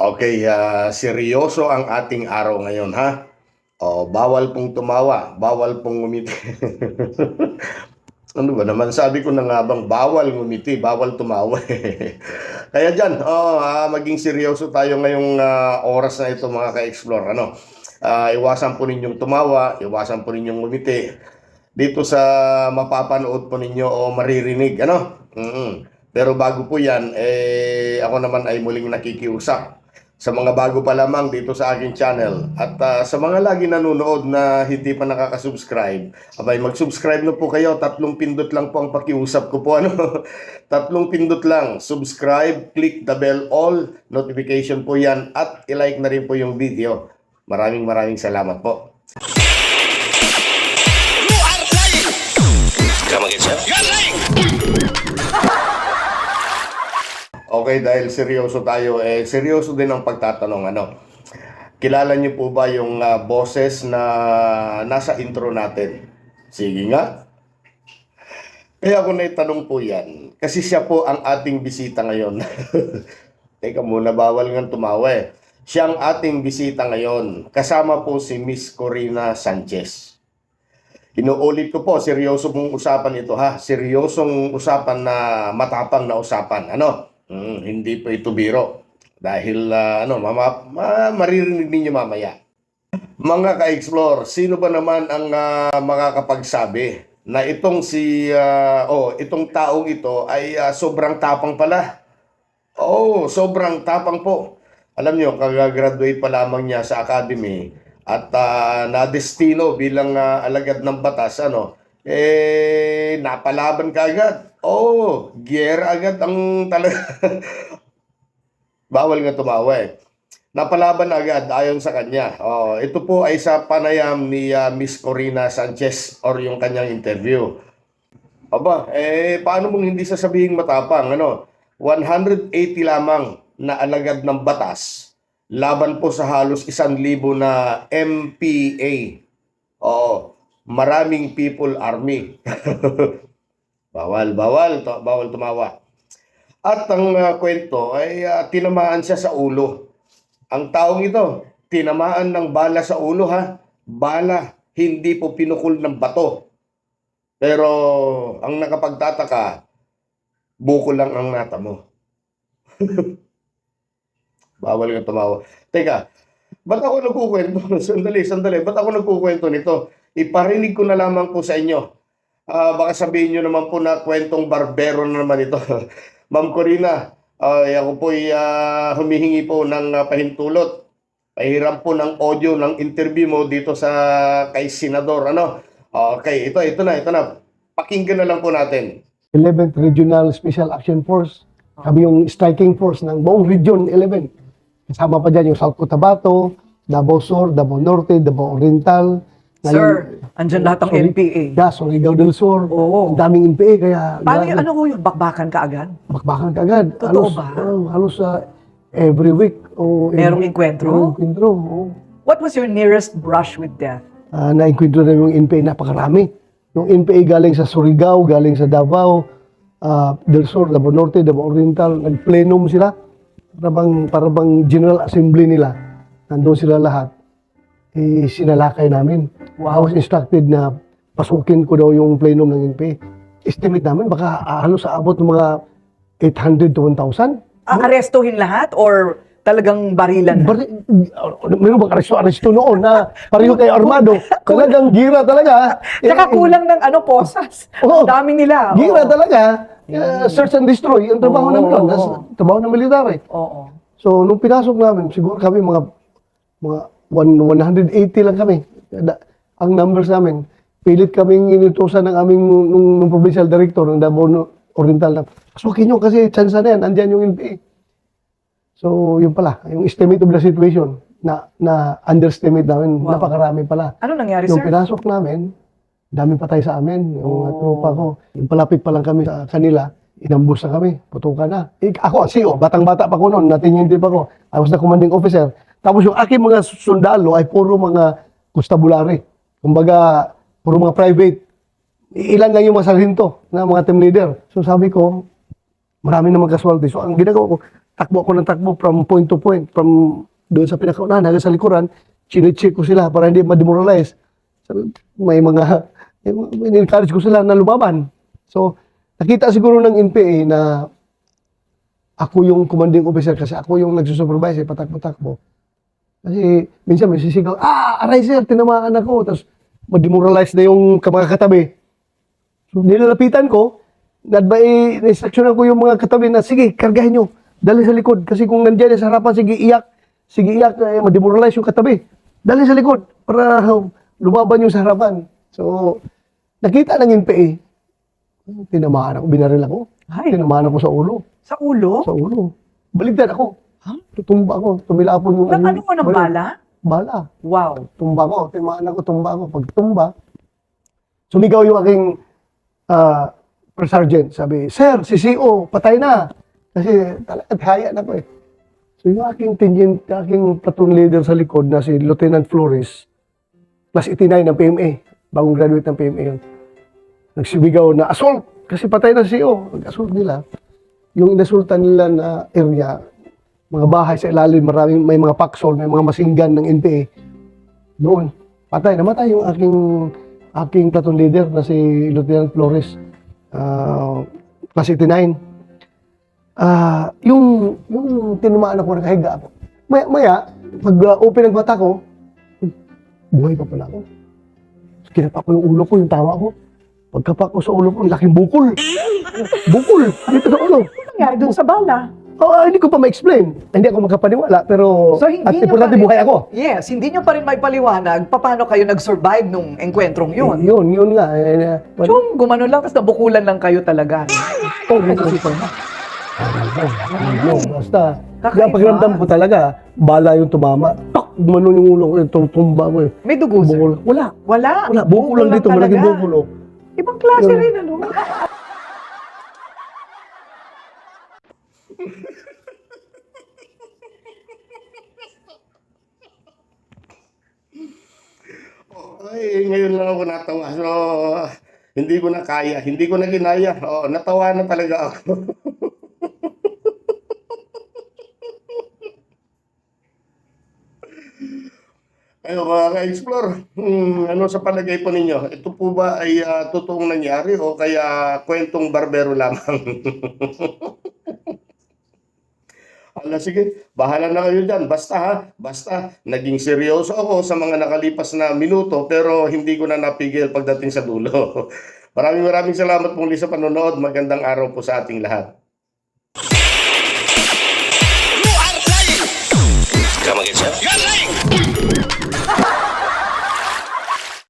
Okay, seryoso ang ating araw ngayon, ha? Oh, bawal pong tumawa, bawal pong ngumiti. Ano ba naman, sabi ko na nga bang bawal ngumiti, bawal tumawa. Kaya diyan, maging seryoso tayo ngayong oras na ito mga ka-explore. Iwasan po ninyong tumawa, iwasan po ninyong ngumiti dito sa mapapanood po ninyo o maririnig, ano? Pero bago po 'yan, ako naman ay muling nakikiusap sa mga bago pa lamang dito sa aking channel at sa mga lagi nanonood na hindi pa nakaka-subscribe, abay mag-subscribe na po kayo. Tatlong pindot lang po ang pakiusap ko po, ano. Tatlong pindot lang, subscribe, click the bell all notification po 'yan at i-like na rin po yung video. Maraming salamat po. You are lying! Come again, sir? You are lying! Okay, dahil seryoso tayo, seryoso din ang pagtatanong, ano. Kilala niyo po ba yung boses na nasa intro natin? Sige nga. Kaya ako naitanong po yan, kasi siya po ang ating bisita ngayon. Teka muna, bawal nga tumawa eh. Siya ang ating bisita ngayon. Kasama po si Miss Corina Sanchez. Inuulit ko po, seryoso pong usapan ito, ha. Seryosong usapan na matapang na usapan, ano. Hindi po ito biro. Dahil maririnig ninyo mamaya. Mga ka-explore, sino ba naman ang makakapagsabi na itong itong taong ito ay sobrang tapang pala? Oo, sobrang tapang po. Alam nyo, kagagraduate pa lamang niya sa academy at na-destino bilang alagad ng batas, ano, napalaban ka agad. Oh, giyera agad ang talaga. Bawal nga tumawa eh. Napalaban agad ayon sa kanya. Oh, ito po ay sa panayam ni Miss Corina Sanchez or yung kanyang interview. Aba, paano mong hindi sasabihing matapang, ano? 180 lamang na alagad ng batas laban po sa halos 1,000 na MPA. Oo, maraming people army. Bawal tumawa. At ang kwento ay tinamaan siya sa ulo. Ang taong ito, tinamaan ng bala sa ulo, ha? Bala, hindi po pinukol ng bato. Pero ang nakapagtataka, buko lang ang natamo. Bawal nga tumawa. Teka, ba't ako nagkukwento? Sandali. Ba't ako nagkukwento nito? Iparinig ko na lamang po sa inyo. Baka sabihin nyo naman po na kwentong barbero na naman ito. Ma'am Corina, ako po humihingi po ng pahintulot. Pahiram po ng audio ng interview mo dito sa kay Senador. Ano? Okay, ito na. Pakinggan na lang po natin. 11th Regional Special Action Force. Kami yung striking force ng buong Region 11. Kasama pa dyan yung South Cotabato, Davao Sur, Davao Norte, Davao Oriental. Sir, andyan lahat ng NPA. Surigao del Sur. Oo. Ang daming NPA. Kaya Paano yung ano ko yung bakbakan ka agad? bakbakan kagad. Totoo ba? Halos every week. Merong enkwentro? Oo. What was your nearest brush with death? Na-enkwentro na yung NPA, napakarami. Yung NPA galing sa Surigao, galing sa Davao, del Sur, Davao Norte, Davao Oriental. Nag-plenum sila. Para bang General Assembly nila. Nandun sila lahat. Sinalakay namin. I was instructed na pasukin ko daw yung plenum ng NPA. Estimate namin, baka halos aabot ng mga 800 to 1,000. Arestuhin lahat or talagang barilan na? Meron bang aresto noon na pareho kayo armado? Talagang gira talaga. Tsaka kulang ng posas. Oo. Ang dami nila. Gira Oo. talaga. Search and destroy. Ang trabaho namin doon. Trabaho ng military. Oo. So, nung pinasok namin, siguro kami mga 180 lang kami. Ang numbers namin. Pilit kaming inutusan ng aming nung provincial director ng Davao Oriental na, pasukin nyo kasi chance na yan, andyan yung NPA. So, yun pala, yung estimate of the situation na underestimate namin, napakarami pala. Ano nangyari, Yung sir? pinasok namin, daming patay sa amin, yung tropa ko. Yung palapit pa lang kami sa kanila, inambus na kami, putukan na. Ako, CEO, batang-bata pa ko noon, natingindi pa ko. I was the commanding officer. Tapos yung aking mga sundalo ay puro mga constabulary. Kumbaga, puro mga private. Ilan lang yung mga sargento na mga team leader. So sabi ko, marami namang casualty. So ang ginagawa ko, takbo ako ng takbo from point to point, from doon sa pinakaunahan hanggang sa likuran, chine-check ko sila para hindi ma-demoralize. So, may encourage ko sila na lumaban. So, nakita siguro ng NPA na ako yung commanding officer kasi ako yung nagsusupervise, patakbo-takbo. Kasi minsan may sisigaw, aray sir, tinamaan ako. Tapos ma-demoralize na yung mga katabi. So, nilalapitan ko, na-instructionan ko yung mga katabi na, sige, kargahin nyo, dali sa likod. Kasi kung nandiyan sa harapan, sige, iyak, ma-demoralize yung katabi. Dali sa likod, para lumaban yung sa harapan. So, nakita ng NPA, tinamaan ako, binaril ako. Ay. Tinamaan ako sa ulo. Sa ulo? Sa ulo. Baligtad ako. Tutumba ako. Tumilapon yung... Nang ano mo ng bala? Bala. Wow. Tumba ako. Timaan ako, tumba ako. Pag tumba, sumigaw yung aking first sergeant. Sabi, Sir, si CO, patay na. Kasi talaga, haya na ko eh. So yung aking platoon leader sa likod na si Lieutenant Flores, class 89 ng PMA. Bagong graduate ng PMA yun. Nagsibigaw na assault. Kasi patay na si CO. Nag-assault nila. Yung inasultan nila na area, mga bahay sa ilalim, may mga paksol, may mga masinggan ng NPA. Doon, namatay yung aking platoon leader na si Lieutenant Flores, class 89. Yung tinumaan ako, nakahiga ako. Maya, pag open ng mata ko, buhay pa pala ako. Kinapa ko yung ulo ko, yung tawa ko. Pagkapa ko sa ulo ko, laking bukol. Bukol! Dito sa ulo. Ano nangyari dun sa bala? Hindi ko pa ma-explain. Hindi ako makapaniwala, pero So, hindi at nyo importante pa rin- buhay ako. Yes, hindi nyo pa rin may paliwanag paano kayo nag-survive nung engkwentrong yun. Yun nga. Chum, gumano lang, tapos nabukulan lang kayo talaga. Basta, Kakaiba. kaya pakiramdam ko talaga, bala yung tumama. Tok! Gumanon yung ulo ko, tumba ko. May dugo, sir? Bukol. Wala. Wala. Bukol lang dito, malaking talaga. bukol. Oh. Ibang klase Yun. rin, ano? Ay, ngayon lang ako natawa. So, hindi ko na kaya. Hindi ko na ginaya. Natawa na talaga ako. Kayo mga ka-explore, ano sa palagay po ninyo? Ito po ba ay totoong nangyari o kaya kwentong barbero lamang? Sige, bahala na kayo dyan. Basta naging seryoso ako sa mga nakalipas na minuto pero hindi ko na napigil pagdating sa dulo. Maraming salamat muli sa panonood. Magandang araw po sa ating lahat.